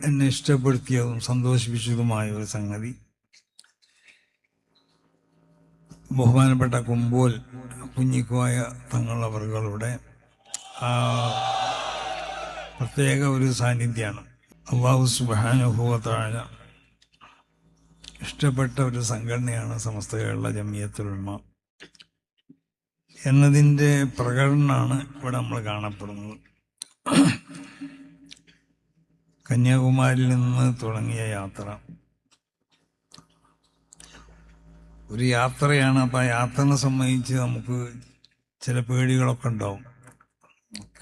എന്നെ ഇഷ്ടപ്പെടുത്തിയതും സന്തോഷിപ്പിച്ചതുമായ ഒരു സംഗതി, ബഹുമാനപ്പെട്ട കുമ്പോൽ കുഞ്ഞിക്കോയ തങ്ങളവറുകളുടെ പ്രത്യേക ഒരു സാന്നിധ്യമാണ്. അല്ലാഹു സുബ്ഹാനഹു വ തആല ഇഷ്ടപ്പെട്ട ഒരു സംഘടനയാണ് സമസ്ത കേരള ജംഇയ്യത്തുൽ ഉലമ എന്നതിൻ്റെ പ്രകടനമാണ് ഇവിടെ നമ്മൾ കാണപ്പെടുന്നത്. കന്യാകുമാരിയിൽ നിന്ന് തുടങ്ങിയ യാത്ര ഒരു യാത്രയാണ്. അപ്പം ആ യാത്രനെ സംബന്ധിച്ച് നമുക്ക് ചില പേടികളൊക്കെ ഉണ്ടാവും.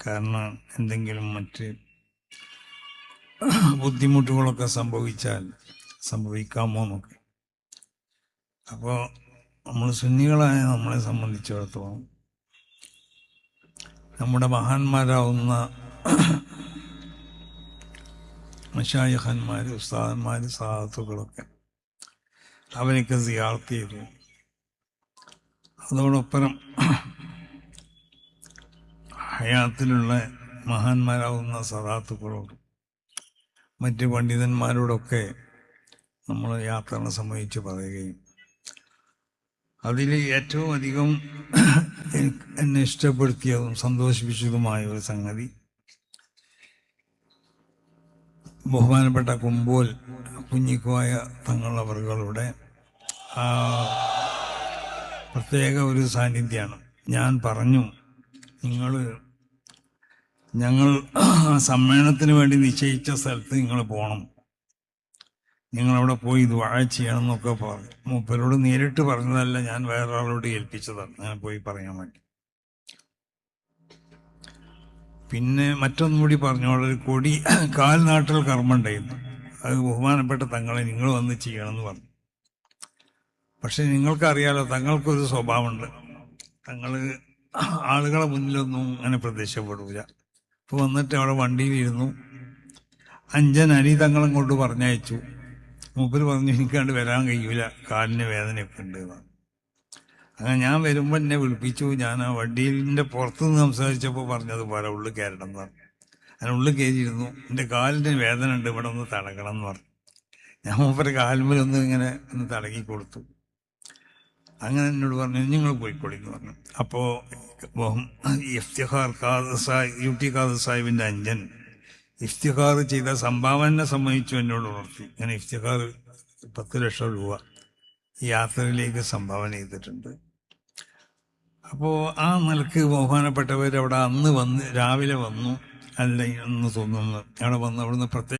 കാരണം എന്തെങ്കിലും മറ്റ് ബുദ്ധിമുട്ടുകളൊക്കെ സംഭവിക്കാമോ എന്നൊക്കെ. അപ്പോൾ നമ്മൾ സുന്നികളായ നമ്മളെ സംബന്ധിച്ചിടത്തോളം നമ്മുടെ മഹാന്മാരാവുന്ന മശായിഖന്മാർ, ഉസ്താദന്മാർ, സഹാത്തുക്കളൊക്കെ അവരൊക്കെ സിയാറത്ത് ചെയ്തു. അതോടൊപ്പം ഹയാത്തിലുള്ള മഹാന്മാരാവുന്ന സദാത്തുക്കളോടും മറ്റ് പണ്ഡിതന്മാരോടൊക്കെ നമ്മൾ യാത്രയെ സംബന്ധിച്ച് പറയുകയും അതിൽ ഏറ്റവും അധികം എന്നെ ഇഷ്ടപ്പെടുത്തിയതും സന്തോഷിപ്പിച്ചതുമായ ഒരു സംഗതി, ബഹുമാനപ്പെട്ട കുമ്പോൽ കുഞ്ഞിക്കോയ തങ്ങളവറുകളുടെ പ്രത്യേക ഒരു സാന്നിധ്യമാണ്. ഞാൻ പറഞ്ഞു, ഞങ്ങൾ സമ്മേളനത്തിന് വേണ്ടി നിശ്ചയിച്ച സ്ഥലത്ത് നിങ്ങൾ പോകണം, നിങ്ങളവിടെ പോയി ദുആ ചെയ്യണം എന്നൊക്കെ പറഞ്ഞു. മൂപ്പരോട് നേരിട്ട് പറഞ്ഞതല്ല, ഞാൻ വേറൊരാളോട് ഏൽപ്പിച്ചതാണ് അങ്ങനെ പോയി പറയാൻ വേണ്ടി. പിന്നെ മറ്റൊന്നും കൂടി പറഞ്ഞു, അവിടെ ഒരു കൊടി കാൽനാട്ടൽ കർമ്മം ഉണ്ടായിരുന്നു. അത് ബഹുമാനപ്പെട്ട തങ്ങളെ നിങ്ങൾ വന്ന് ചെയ്യണമെന്ന് പറഞ്ഞു. പക്ഷെ നിങ്ങൾക്കറിയാലോ, തങ്ങൾക്കൊരു സ്വഭാവമുണ്ട്, തങ്ങൾ ആളുകളെ മുന്നിലൊന്നും അങ്ങനെ പ്രത്യക്ഷപ്പെടില്ല. ഇപ്പോൾ വന്നിട്ട് അവിടെ വണ്ടിയിലിരുന്നു, 5 അരി തങ്ങളും കൊണ്ട് പറഞ്ഞയച്ചു. മൂപ്പര് പറഞ്ഞു, എനിക്കാണ്ട് വരാൻ കഴിയൂല, കാലിന് വേദനയൊക്കെ ഉണ്ട് എന്നാണ്. അങ്ങനെ ഞാൻ വരുമ്പോൾ എന്നെ വിളിപ്പിച്ചു. ഞാൻ ആ വണ്ടിയിലിൻ്റെ പുറത്തുനിന്ന് സംസാരിച്ചപ്പോൾ പറഞ്ഞത് പോലെ ഉള്ളിൽ കയറണം എന്ന് പറഞ്ഞു. ഞാൻ ഉള്ളിൽ കയറിയിരുന്നു. എൻ്റെ കാലിന് വേദന ഉണ്ട്, ഇവിടെ ഒന്ന് തടകണം എന്ന് പറഞ്ഞു. ഞാൻ മൂപ്പര് കാൽമേലൊന്ന് ഇങ്ങനെ ഒന്ന് തടകി കൊടുത്തു. അങ്ങനെ എന്നോട് പറഞ്ഞു, നിങ്ങൾ പോയിക്കൊള്ളിന്ന് പറഞ്ഞു. അപ്പോൾ ഇഫ്തിഖാർ UT ഖാദർ സാഹിബിൻ്റെ അഞ്ചൻ ഇഫ്തിഖാർ ചെയ്ത സംഭാവന സംബന്ധിച്ചു എന്നോട് ഉണർത്തി. ഇങ്ങനെ ഇഫ്തിഖാർ 10 ലക്ഷം രൂപ ഈ യാത്രയിലേക്ക് സംഭാവന ചെയ്തിട്ടുണ്ട്. അപ്പോൾ ആ നിലക്ക് ബഹുമാനപ്പെട്ടവർ അവിടെ അന്ന് രാവിലെ വന്നു, അല്ല എന്ന് തോന്നുന്നു, അവിടെ വന്ന് അവിടുന്ന് പ്രത്യേക